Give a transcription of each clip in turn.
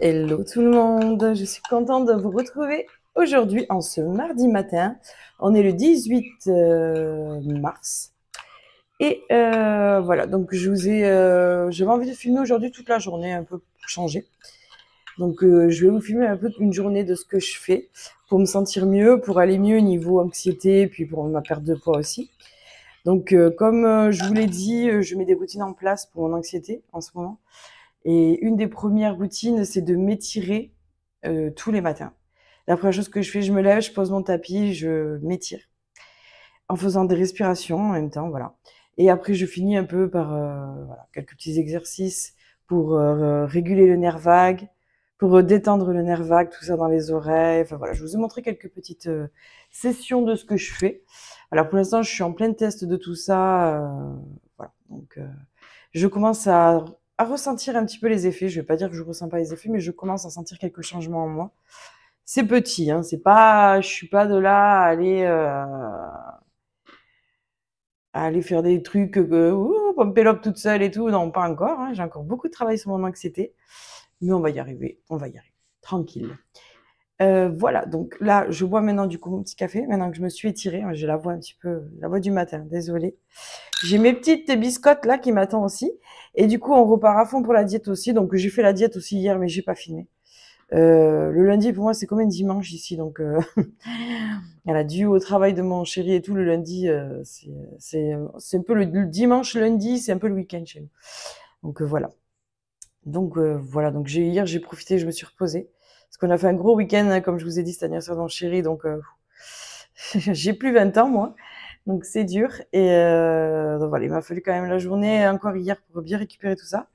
Hello tout le monde, je suis contente de vous retrouver aujourd'hui en ce mardi matin. On est le 18 mars et voilà, donc j'avais envie de filmer aujourd'hui toute la journée, un peu pour changer. Donc je vais vous filmer un peu une journée de ce que je fais pour me sentir mieux, pour aller mieux niveau anxiété et puis pour ma perte de poids aussi. Donc comme je vous l'ai dit, je mets des routines en place pour mon anxiété en ce moment. Et une des premières routines, c'est de m'étirer tous les matins. La première chose que je fais, je me lève, je pose mon tapis, je m'étire en faisant des respirations en même temps, voilà. Et après, je finis un peu par voilà, quelques petits exercices pour réguler le nerf vague, pour détendre le nerf vague, tout ça dans les oreilles. Enfin voilà, je vous ai montré quelques petites sessions de ce que je fais. Alors pour l'instant, je suis en plein test de tout ça. Voilà, donc je commence à ressentir un petit peu les effets. Je vais pas dire que je ressens pas les effets, mais je commence à sentir quelques changements en moi. C'est petit, hein. C'est pas, je suis pas de là à aller faire des trucs pomper l'op toute seule et tout. Non, pas encore. Hein. J'ai encore beaucoup de travail sur mon anxiété, mais on va y arriver. On va y arriver. Tranquille. Voilà. Donc là, je bois maintenant du coup mon petit café. Maintenant que je me suis étirée, j'ai la voix un petit peu, la voix du matin. Désolée. J'ai mes petites biscottes là qui m'attendent aussi. Et du coup, on repart à fond pour la diète aussi. Donc, j'ai fait la diète aussi hier, mais j'ai pas filmé. Le lundi, pour moi, c'est comme un dimanche ici. Donc, elle a dû au travail de mon chéri et tout. Le lundi, c'est un peu le dimanche, lundi, c'est un peu le week-end chez nous. Donc, voilà. Donc, voilà. Donc, hier, j'ai profité, je me suis reposée. Parce qu'on a fait un gros week-end, comme je vous ai dit, c'est l'anniversaire de mon chéri. Donc, j'ai plus 20 ans, moi. Donc c'est dur. Et donc voilà, il m'a fallu quand même la journée encore hier pour bien récupérer tout ça.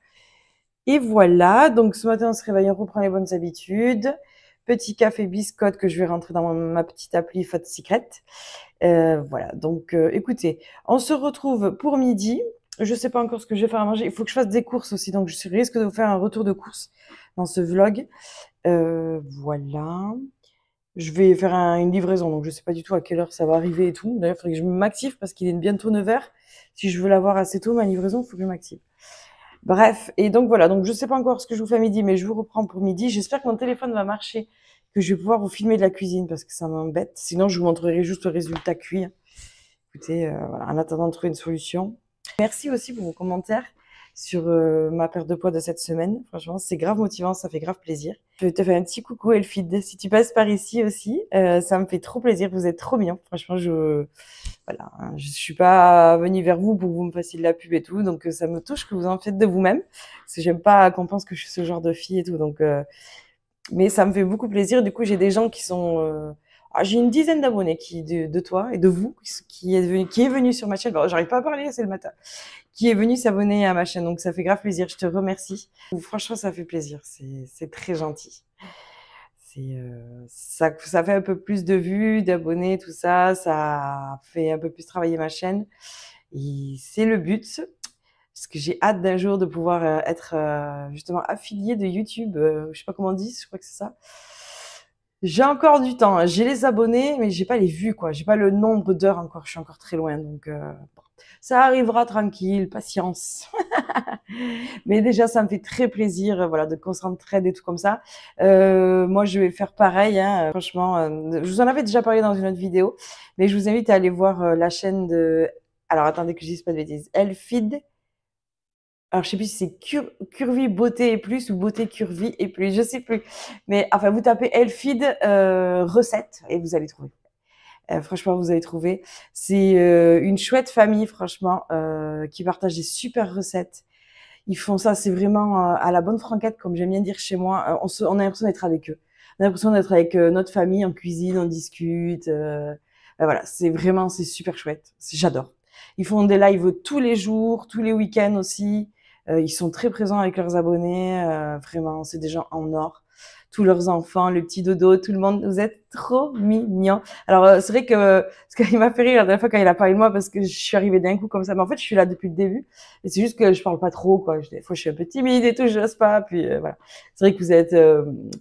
Et voilà, donc ce matin on se réveille, on reprend les bonnes habitudes. Petit café biscotte que je vais rentrer dans ma petite appli Fat Secret. Voilà, donc écoutez, on se retrouve pour midi. Je sais pas encore ce que je vais faire à manger. Il faut que je fasse des courses aussi, donc je risque de vous faire un retour de course dans ce vlog. Voilà. Je vais faire une livraison, donc je sais pas du tout à quelle heure ça va arriver et tout. D'ailleurs, il faudrait que je m'active parce qu'il est bientôt 9h. Si je veux l'avoir assez tôt, ma livraison, il faut que je m'active. Bref, et donc voilà, donc je sais pas encore ce que je vous fais à midi, mais je vous reprends pour midi. J'espère que mon téléphone va marcher, que je vais pouvoir vous filmer de la cuisine parce que ça m'embête. Sinon, je vous montrerai juste le résultat cuit. Écoutez, voilà, en attendant de trouver une solution. Merci aussi pour vos commentaires sur ma perte de poids de cette semaine. Franchement, c'est grave motivant, ça fait grave plaisir. Je te fais un petit coucou Elfide, si tu passes par ici aussi, ça me fait trop plaisir, vous êtes trop mignon. Franchement, voilà, hein, je suis pas venue vers vous pour que vous me fassiez de la pub et tout, donc ça me touche que vous en faites de vous-même, parce que j'aime pas qu'on pense que je suis ce genre de fille et tout, donc mais ça me fait beaucoup plaisir. Du coup, j'ai des gens qui sont j'ai une dizaine d'abonnés de toi et de vous qui est venu sur ma chaîne. Bon, j'arrive pas à parler, c'est le matin. Qui est venu s'abonner à ma chaîne, donc ça fait grave plaisir. Je te remercie. Franchement, ça fait plaisir. C'est très gentil. Ça fait un peu plus de vues, d'abonnés, tout ça. Ça fait un peu plus travailler ma chaîne. Et c'est le but. Parce que j'ai hâte d'un jour de pouvoir être justement affiliée de YouTube. Je sais pas comment on dit, je crois que c'est ça. J'ai encore du temps. Hein. J'ai les abonnés, mais j'ai pas les vues, quoi. J'ai pas le nombre d'heures encore. Je suis encore très loin, donc bon. Ça arrivera tranquille, patience. Mais déjà, ça me fait très plaisir, voilà, de qu'on s'entraide et tout comme ça. Moi, je vais faire pareil, hein, franchement. Je vous en avais déjà parlé dans une autre vidéo, mais je vous invite à aller voir la chaîne de. Alors, attendez que je dise pas de bêtises. Elfide. Alors, je sais plus si c'est Curvy Beauté et plus ou Beauté Curvy et plus, je sais plus. Mais enfin, vous tapez Elfide recette et vous allez trouver. Franchement, vous allez trouver. C'est une chouette famille, franchement, qui partage des super recettes. Ils font ça, c'est vraiment à la bonne franquette, comme j'aime bien dire chez moi. On a l'impression d'être avec eux. On a l'impression d'être avec notre famille en cuisine, on discute. Voilà, c'est super chouette. J'adore. Ils font des lives tous les jours, tous les week-ends aussi. Ils sont très présents avec leurs abonnés. Vraiment, c'est des gens en or. Tous leurs enfants, le petit dodo, tout le monde, vous êtes trop mignons. Alors, c'est vrai que ce qui m'a fait rire la dernière fois quand il a parlé de moi, parce que je suis arrivée d'un coup comme ça, mais en fait, je suis là depuis le début. Et c'est juste que je parle pas trop, quoi. Des fois, je suis un peu timide et tout, je n'ose pas. Puis voilà. C'est vrai que vous êtes,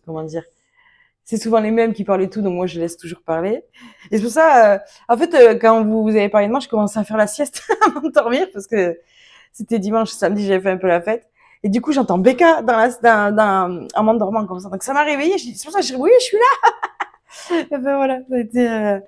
comment dire, c'est souvent les mêmes qui parlent et tout, donc moi, je laisse toujours parler. Et c'est pour ça, en fait, quand vous avez parlé de moi, je commençais à faire la sieste à m'endormir parce que c'était dimanche, samedi, j'avais fait un peu la fête. Et du coup, j'entends Becca en m'endormant comme ça. Donc ça m'a réveillée. C'est pour ça que je dis oui, je suis là. Et ben voilà, ça a été,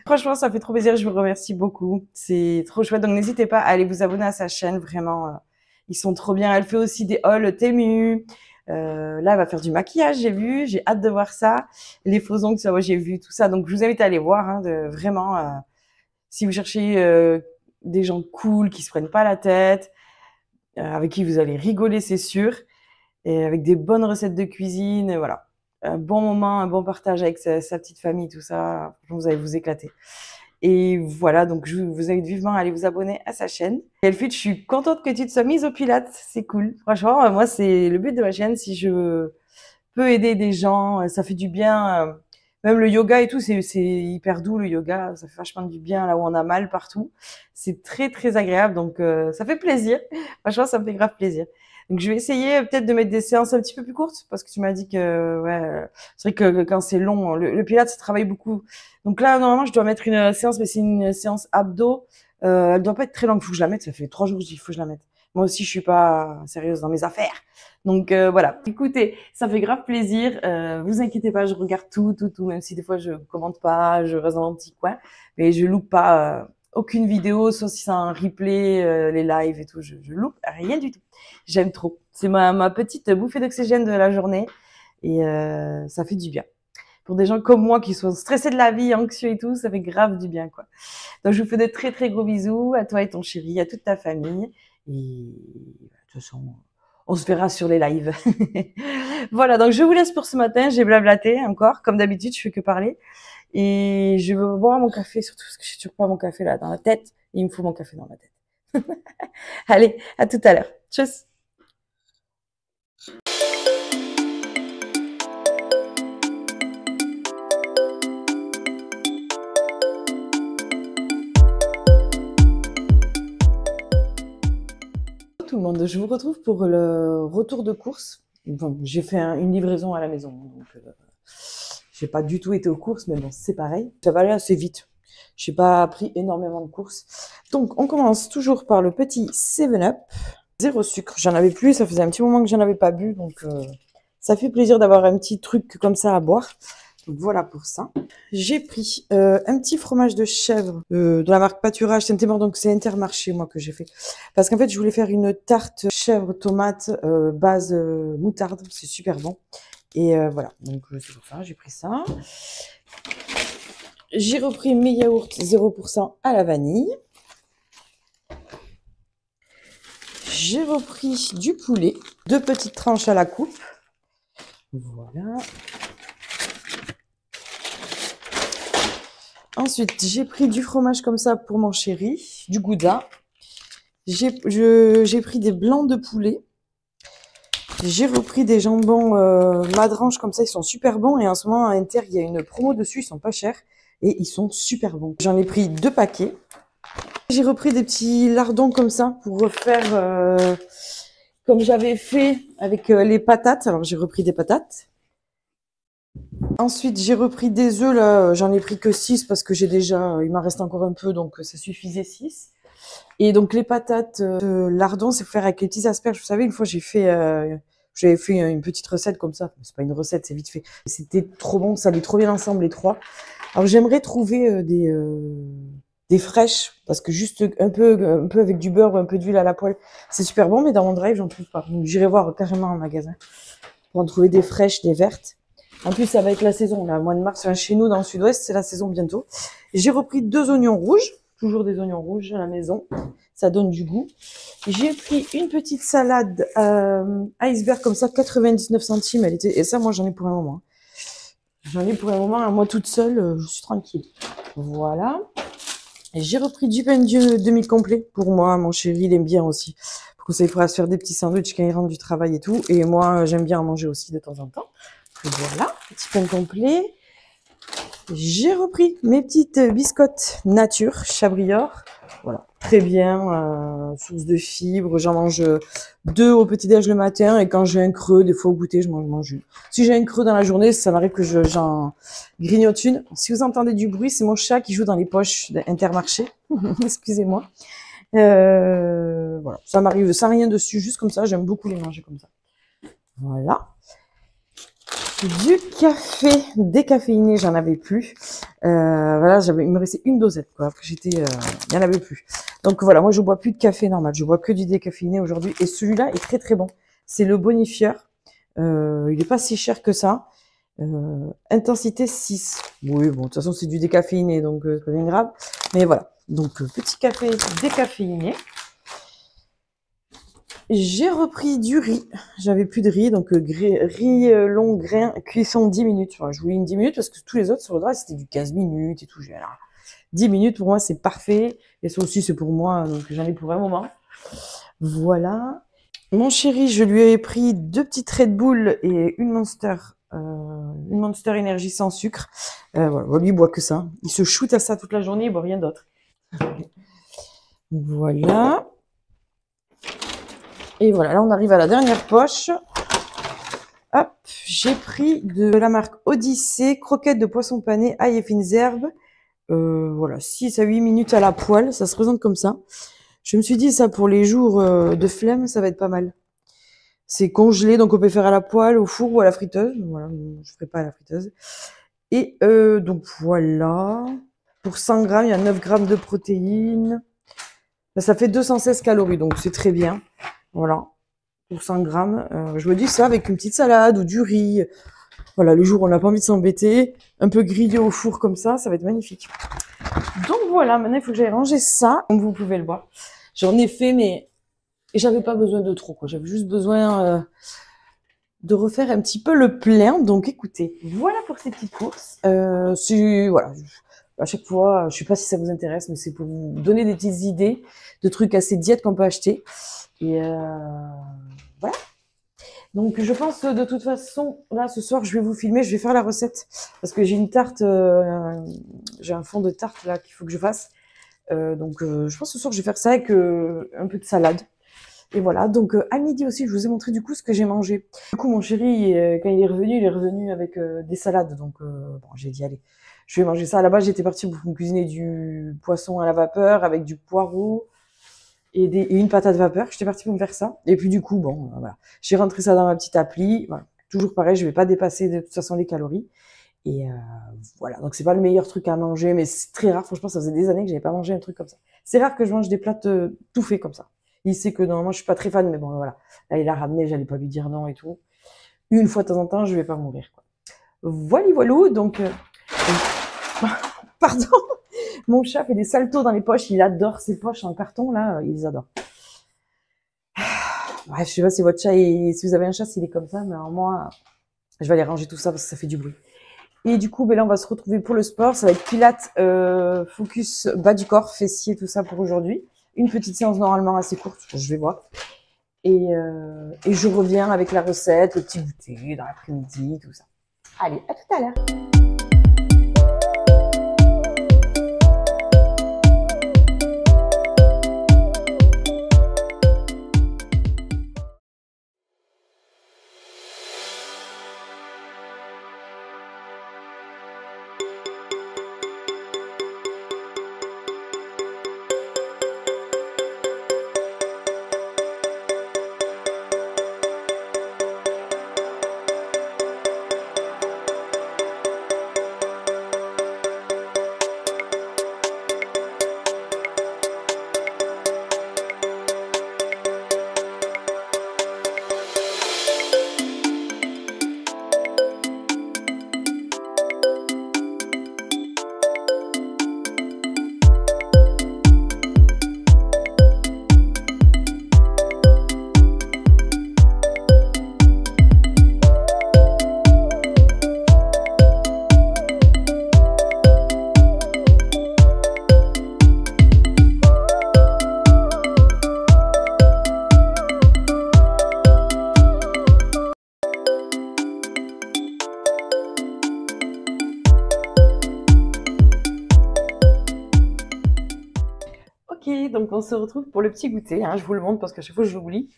franchement, ça fait trop plaisir. Je vous remercie beaucoup. C'est trop chouette. Donc n'hésitez pas à aller vous abonner à sa chaîne. Vraiment, ils sont trop bien. Elle fait aussi des hauls Temu. Là, elle va faire du maquillage, j'ai vu. J'ai hâte de voir ça. Les faux ongles, ça, ouais, j'ai vu tout ça. Donc je vous invite à aller voir. Hein, vraiment, si vous cherchez des gens cool qui se prennent pas la tête, avec qui vous allez rigoler, c'est sûr, et avec des bonnes recettes de cuisine, et voilà. Un bon moment, un bon partage avec sa petite famille, tout ça, vous allez vous éclater. Et voilà, donc je vous invite vivement à aller vous abonner à sa chaîne. Et Elfit, je suis contente que tu te sois mise au Pilates, c'est cool. Franchement, moi, c'est le but de ma chaîne. Si je peux aider des gens, ça fait du bien. Même le yoga et tout, c'est hyper doux le yoga, ça fait vachement du bien là où on a mal partout. C'est très très agréable, donc ça fait plaisir. Franchement, ça me fait grave plaisir. Donc je vais essayer peut-être de mettre des séances un petit peu plus courtes parce que tu m'as dit que ouais, c'est vrai que quand c'est long, le Pilates ça travaille beaucoup. Donc là normalement je dois mettre une séance, mais c'est une séance abdos. Elle doit pas être très longue, faut que je la mette. Ça fait 3 jours que je dis faut que je la mette. Moi aussi je suis pas sérieuse dans mes affaires. Donc voilà. Écoutez, ça fait grave plaisir. Vous inquiétez pas, je regarde tout, même si des fois je commente pas, je reste dans mon petit coin, mais je loupe pas aucune vidéo, sauf si c'est un replay, les lives et tout. Je loupe rien du tout. J'aime trop. C'est ma petite bouffée d'oxygène de la journée et ça fait du bien. Pour des gens comme moi qui sont stressés de la vie, anxieux et tout, ça fait grave du bien, quoi. Donc, je vous fais de très, très gros bisous à toi et ton chéri, à toute ta famille. Et de toute façon, on se verra sur les lives. Voilà, donc je vous laisse pour ce matin. J'ai blablaté encore. Comme d'habitude, je fais que parler. Et je vais boire mon café, surtout parce que je n'ai toujours pas mon café là dans la tête. Il me faut mon café dans ma tête. Allez, à tout à l'heure. Tchuss. Tout le monde, je vous retrouve pour le retour de course. Bon, j'ai fait une livraison à la maison, donc j'ai pas du tout été aux courses, mais bon, c'est pareil. Ça va aller assez vite. J'ai pas pris énormément de courses. Donc, on commence toujours par le petit 7-Up. Zéro sucre. J'en avais plus, ça faisait un petit moment que j'en avais pas bu, donc ça fait plaisir d'avoir un petit truc comme ça à boire. Donc voilà pour ça. J'ai pris un petit fromage de chèvre de la marque Pâturage Saint-Émond, donc c'est Intermarché moi que j'ai fait. Parce qu'en fait je voulais faire une tarte chèvre tomate base moutarde, c'est super bon. Et voilà, donc c'est pour ça, j'ai pris ça. J'ai repris mes yaourts 0% à la vanille. J'ai repris du poulet, 2 petites tranches à la coupe. Voilà. Ensuite, j'ai pris du fromage comme ça pour mon chéri, du gouda. J'ai pris des blancs de poulet. J'ai repris des jambons Madrange comme ça, ils sont super bons. Et en ce moment, à Inter, il y a une promo dessus, ils sont pas chers. Et ils sont super bons. J'en ai pris 2 paquets. J'ai repris des petits lardons comme ça pour refaire comme j'avais fait avec les patates. Alors, j'ai repris des patates. Ensuite, j'ai repris des œufs, là, j'en ai pris que 6 parce que il m'en reste encore un peu, donc ça suffisait 6. Et donc, les patates lardons, c'est pour faire avec les petits asperges. Vous savez, une fois, j'avais fait une petite recette comme ça. C'est pas une recette, c'est vite fait. C'était trop bon, ça allait trop bien ensemble, les 3. Alors, j'aimerais trouver des fraîches, parce que juste un peu avec du beurre ou un peu d'huile à la poêle, c'est super bon, mais dans mon drive, j'en trouve pas. Donc, j'irai voir carrément en magasin pour en trouver des fraîches, des vertes. En plus, ça va être la saison, là, mois de mars, chez nous, dans le sud-ouest, c'est la saison bientôt. J'ai repris 2 oignons rouges, toujours des oignons rouges à la maison, ça donne du goût. J'ai pris une petite salade iceberg comme ça, 99 centimes, et ça, moi, j'en ai pour un moment. J'en ai pour un moment, moi toute seule, je suis tranquille. Voilà. J'ai repris du pain de demi-complet pour moi, mon chéri, il aime bien aussi. Pour que ça, il pourra se faire des petits sandwichs quand il rentre du travail et tout. Et moi, j'aime bien en manger aussi de temps en temps. Voilà, petit pain complet. J'ai repris mes petites biscottes nature, Chabrior. Voilà, très bien, source de fibres. J'en mange 2 au petit-déj le matin et quand j'ai un creux, des fois au goûter, je mange une. Si j'ai un creux dans la journée, ça m'arrive que j'en grignote une. Si vous entendez du bruit, c'est mon chat qui joue dans les poches d'Intermarché. Excusez-moi. Voilà, ça m'arrive sans rien dessus, juste comme ça. J'aime beaucoup les manger comme ça. Voilà. Du café décaféiné, j'en avais plus. Voilà, il me restait une dosette, quoi. Après, il y en avait plus. Donc voilà, moi je bois plus de café normal, je bois que du décaféiné aujourd'hui. Et celui-là est très très bon. C'est le bonifieur. Il est pas si cher que ça. Intensité 6. Oui, bon, de toute façon c'est du décaféiné, donc c'est pas bien grave. Mais voilà. Donc petit café décaféiné. J'ai repris du riz. J'avais plus de riz, donc riz long grain, cuisson 10 minutes. Enfin, je voulais une 10 minutes parce que tous les autres sur le droit, c'était du 15 minutes et tout. Alors, 10 minutes pour moi, c'est parfait. Et ça aussi, c'est pour moi, donc j'en ai pour un moment. Voilà. Mon chéri, je lui ai pris 2 petites Red Bull et une Monster Energy sans sucre. Voilà, lui, il boit que ça. Il se shoot à ça toute la journée, il boit rien d'autre. Voilà. Et voilà, là on arrive à la dernière poche. Hop, j'ai pris de la marque Odyssée, croquettes de poisson pané, ail et fines herbes. Voilà, 6 à 8 minutes à la poêle, ça se présente comme ça. Je me suis dit, ça pour les jours de flemme, ça va être pas mal. C'est congelé, donc on peut faire à la poêle, au four ou à la friteuse. Voilà, je ferai pas à la friteuse. Et donc voilà, pour 100 grammes, il y a 9 grammes de protéines. Ça fait 216 calories, donc c'est très bien. Voilà. Pour 100 grammes. Je me dis ça avec une petite salade ou du riz. Voilà, le jour où on n'a pas envie de s'embêter, un peu grillé au four comme ça va être magnifique. Donc voilà, maintenant il faut que j'aille ranger ça, comme vous pouvez le voir. J'en ai fait, mais j'avais pas besoin de trop, quoi. J'avais juste besoin de refaire un petit peu le plein. Donc écoutez, voilà pour ces petites courses. Voilà. À chaque fois, je sais pas si ça vous intéresse, mais c'est pour vous donner des petites idées de trucs assez diètes qu'on peut acheter. Et voilà. Donc je pense de toute façon, là ce soir je vais vous filmer, je vais faire la recette parce que j'ai une tarte, j'ai un fond de tarte là qu'il faut que je fasse. Donc je pense que ce soir je vais faire ça avec un peu de salade. Et voilà, donc à midi aussi je vous ai montré du coup ce que j'ai mangé. Du coup mon chéri, quand il est revenu avec des salades. Donc bon, j'ai dit allez, je vais manger ça. À la base j'étais partie pour me cuisiner du poisson à la vapeur avec du poireau et une patate vapeur. J'étais partie pour me faire ça. Et puis du coup, bon, voilà. J'ai rentré ça dans ma petite appli. Voilà. Toujours pareil, je vais pas dépasser de toute façon les calories. Et voilà, donc c'est pas le meilleur truc à manger, mais c'est très rare. Franchement, ça faisait des années que j'avais pas mangé un truc comme ça. C'est rare que je mange des plats tout faits comme ça. Il sait que normalement je suis pas très fan, mais bon voilà. Là il a ramené, j'allais pas lui dire non et tout. Une fois de temps en temps, je vais pas mourir, quoi. Voilà, voilà. Donc pardon. Mon chat fait des saltos dans les poches. Il adore ses poches en carton là. Il les adore. Bref, je sais pas si votre chat si vous avez un chat, s'il est comme ça, mais alors moi, je vais aller ranger tout ça parce que ça fait du bruit. Et du coup, ben là, on va se retrouver pour le sport. Ça va être pilates, focus, bas du corps, fessiers, tout ça pour aujourd'hui. Une petite séance normalement assez courte, je vais voir. Et je reviens avec la recette, le petit goûter dans l'après-midi, tout ça. Allez, à tout à l'heure. Ok, donc on se retrouve pour le petit goûter. Hein, je vous le montre parce qu'à chaque fois je l'oublie.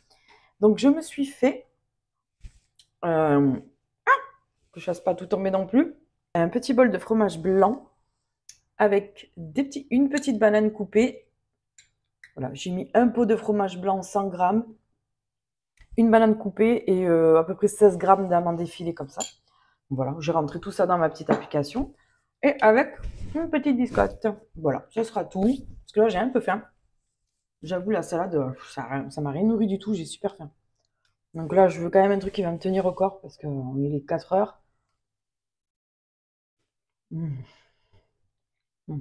Donc je me suis fait, que je fasse pas tout tomber non plus, un petit bol de fromage blanc avec une petite banane coupée, Voilà, j'ai mis un pot de fromage blanc 100 grammes, une banane coupée et à peu près 16 grammes d'amandes effilées comme ça. Voilà, j'ai rentré tout ça dans ma petite application et avec une petite biscotte. Voilà, ce sera tout. Parce que là, j'ai un peu faim. J'avoue, la salade, ça m'a rien nourri du tout, j'ai super faim. Donc là, je veux quand même un truc qui va me tenir au corps parce qu'il est 4 heures. Mmh. Mmh.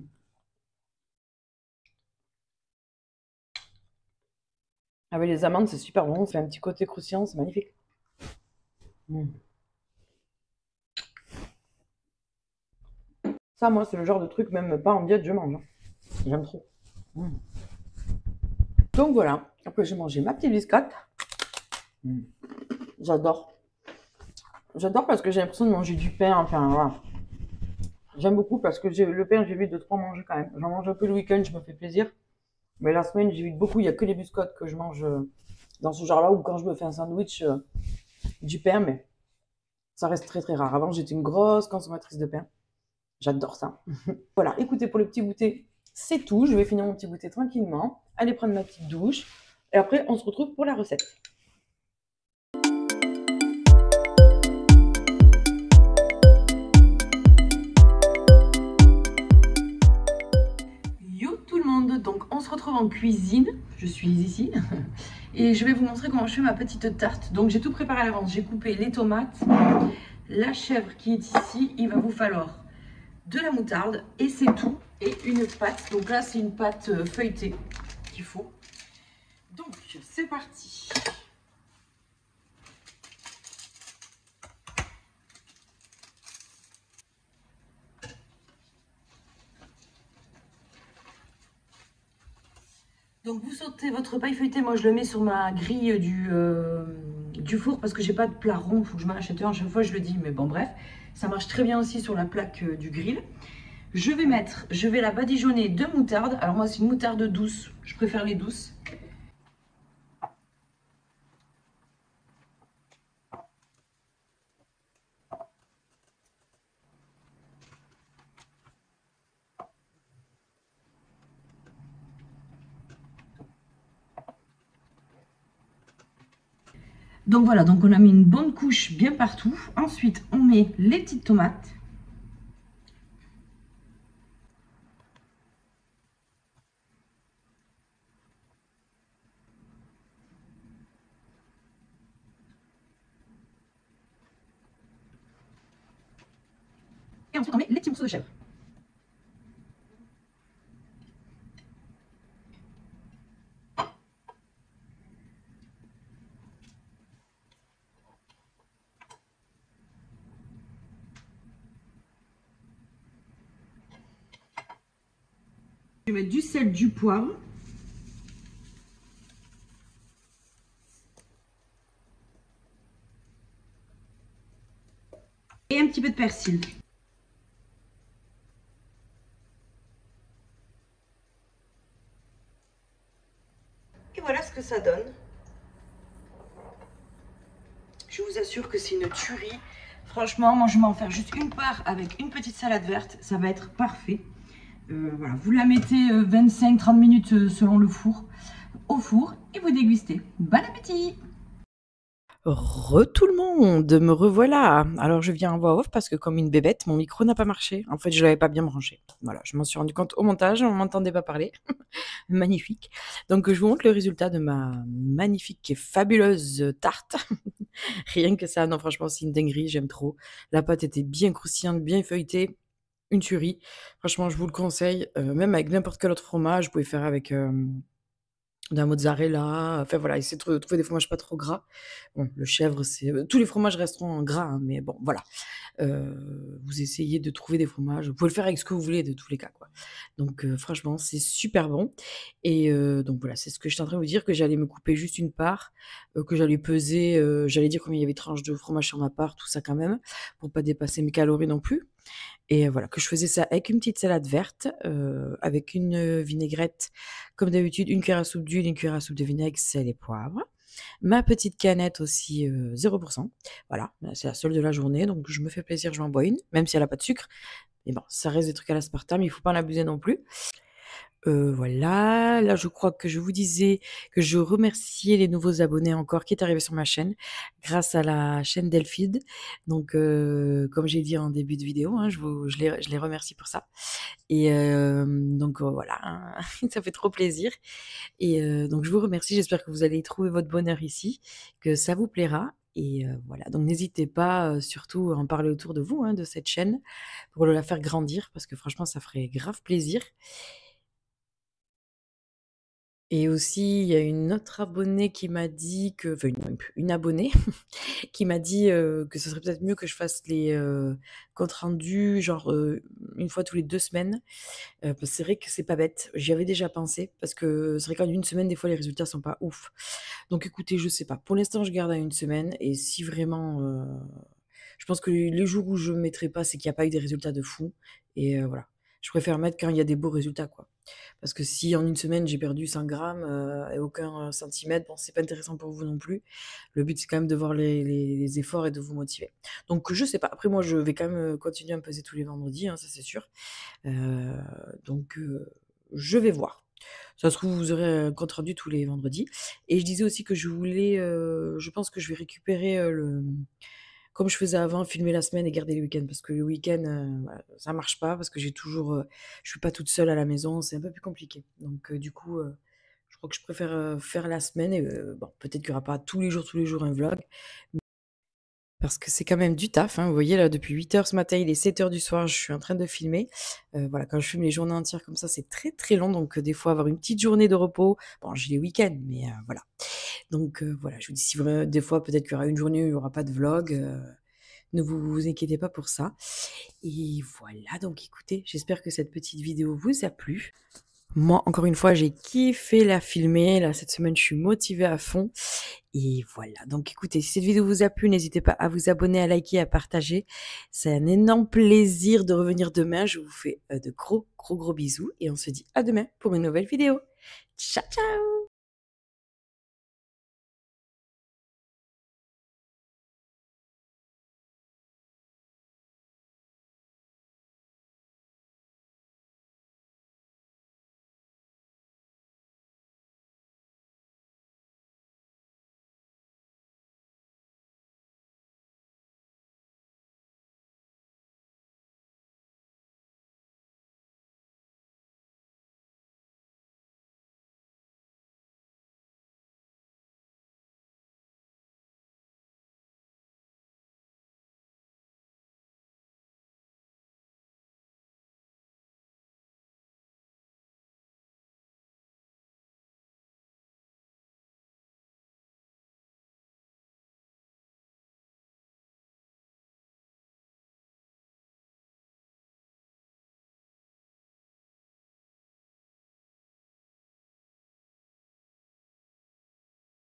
Avec les amandes, c'est super bon, ça fait un petit côté croustillant, c'est magnifique. Mmh. Ça, moi, c'est le genre de truc, même pas en diète, je mange, hein. J'aime trop. Mmh. Donc voilà, après j'ai mangé ma petite biscotte. Mmh. J'adore. J'adore parce que j'ai l'impression de manger du pain, enfin voilà. J'aime beaucoup parce que le pain, j'évite de trop manger quand même. J'en mange un peu le week-end, je me fais plaisir. Mais la semaine, j'évite beaucoup. Il n'y a que les biscottes que je mange dans ce genre-là ou quand je me fais un sandwich, du pain, mais ça reste très très rare. Avant, j'étais une grosse consommatrice de pain. J'adore ça. Voilà, écoutez, pour le petit goûter, c'est tout. Je vais finir mon petit goûter tranquillement, aller prendre ma petite douche. Et après, on se retrouve pour la recette. Yo tout le monde, donc on se retrouve en cuisine, je suis ici, et je vais vous montrer comment je fais ma petite tarte. Donc j'ai tout préparé à l'avance, j'ai coupé les tomates, la chèvre qui est ici, il va vous falloir de la moutarde, et c'est tout, et une pâte. Donc là c'est une pâte feuilletée qu'il faut. Donc c'est parti. Donc vous sautez votre paille feuilletée, moi je le mets sur ma grille du four parce que j'ai pas de plat rond, il faut que je m'en achète un, à chaque fois je le dis, mais bon bref. Ça marche très bien aussi sur la plaque du grill. Je vais la badigeonner de moutarde. Alors moi c'est une moutarde douce, je préfère les douces. Donc voilà, donc on a mis une bonne couche bien partout. Ensuite on met les petites tomates. Et ensuite on met les petits morceaux de chèvre. Je vais mettre du sel, du poivre. Et un petit peu de persil. Et voilà ce que ça donne. Je vous assure que c'est une tuerie. Franchement, moi je vais en faire juste une part avec une petite salade verte. Ça va être parfait. Voilà, vous la mettez 25-30 minutes selon le four, au four et vous dégustez. Bon appétit! Tout le monde, me revoilà. Alors je viens en voix off parce que comme une bébête, mon micro n'a pas marché. En fait, je l'avais pas bien branché. Voilà, je m'en suis rendu compte au montage, on m'entendait pas parler. Magnifique. Donc je vous montre le résultat de ma magnifique et fabuleuse tarte. Rien que ça, non franchement c'est une dinguerie, j'aime trop. La pâte était bien croustillante, bien feuilletée, une tuerie. Franchement, je vous le conseille, même avec n'importe quel autre fromage. Vous pouvez faire avec, de la mozzarella, enfin voilà, essayez de trouver des fromages pas trop gras. Bon, le chèvre, c'est tous les fromages resteront en gras, hein, mais bon, voilà. Vous essayez de trouver des fromages, vous pouvez le faire avec ce que vous voulez de tous les cas, quoi. Donc franchement, c'est super bon et donc voilà, c'est ce que j'étais en train de vous dire, que j'allais me couper juste une part, que j'allais peser, j'allais dire combien il y avait de tranches de fromage sur ma part, tout ça quand même, pour pas dépasser mes calories non plus. Et voilà, que je faisais ça avec une petite salade verte, avec une, vinaigrette comme d'habitude, une cuillère à soupe d'huile, une cuillère à soupe de vinaigre, sel et poivre. Ma petite canette aussi, 0 voilà, c'est la seule de la journée, donc je me fais plaisir, je m'en bois une, même si elle a pas de sucre. Mais bon, ça reste des trucs à l'aspartame, il faut pas en abuser non plus. Voilà, là, je crois que je vous disais que je remerciais les nouveaux abonnés encore qui est arrivé sur ma chaîne grâce à la chaîne d'Elfid. Donc, comme j'ai dit en début de vidéo, hein, je les remercie pour ça et donc, voilà, hein, ça fait trop plaisir et donc je vous remercie. J'espère que vous allez trouver votre bonheur ici, que ça vous plaira et voilà. Donc n'hésitez pas, surtout à en parler autour de vous, hein, de cette chaîne pour la faire grandir parce que franchement ça ferait grave plaisir. Et aussi, il y a une autre abonnée qui m'a dit que enfin une abonnée qui m'a dit, que ce serait peut-être mieux que je fasse les, comptes rendus genre, 1 fois tous les 2 semaines. Parce que c'est vrai que c'est pas bête. J'y avais déjà pensé parce que c'est vrai qu'en 1 semaine, des fois, les résultats sont pas ouf. Donc écoutez, je sais pas. Pour l'instant, je garde à 1 semaine et si vraiment, je pense que les jours où je mettrai pas, c'est qu'il y a pas eu des résultats de fou et voilà. Je préfère mettre quand il y a des beaux résultats, quoi. Parce que si en 1 semaine, j'ai perdu 100 grammes, et aucun, centimètre, bon, c'est pas intéressant pour vous non plus. Le but, c'est quand même de voir les efforts et de vous motiver. Donc je sais pas. Après moi, je vais quand même, continuer à me peser tous les vendredis, hein, ça c'est sûr. Heu, donc je vais voir. Ça se trouve, vous aurez un compte rendu tous les vendredis et je disais aussi que je voulais, je pense que je vais récupérer, comme je faisais avant, filmer la semaine et garder le week-end parce que le week-end, voilà, ça marche pas parce que j'ai toujours, je suis pas toute seule à la maison, c'est un peu plus compliqué. Donc du coup, je crois que je préfère, faire la semaine et bon, peut-être qu'il y aura pas tous les jours un vlog parce que c'est quand même du taf, hein. Vous voyez là, depuis 8 heures ce matin, il est 7 heures du soir, je suis en train de filmer. Voilà, quand je filme les journées entières comme ça, c'est très, très long donc des fois avoir une petite journée de repos, bon j'ai les week-ends mais voilà. Donc voilà, je vous dis si vrai des fois peut-être qu'il y aura une journée où il y aura pas de vlog, ne vous inquiétez pas pour ça et voilà, donc écoutez, j'espère que cette petite vidéo vous a plu. Moi, encore une fois, j'ai kiffé la filmer. Là, cette semaine, je suis motivée à fond. Et voilà. Donc, écoutez, si cette vidéo vous a plu, n'hésitez pas à vous abonner, à liker, à partager. C'est un énorme plaisir de revenir demain. Je vous fais de gros, gros, gros bisous et on se dit à demain pour une nouvelle vidéo. Ciao, ciao!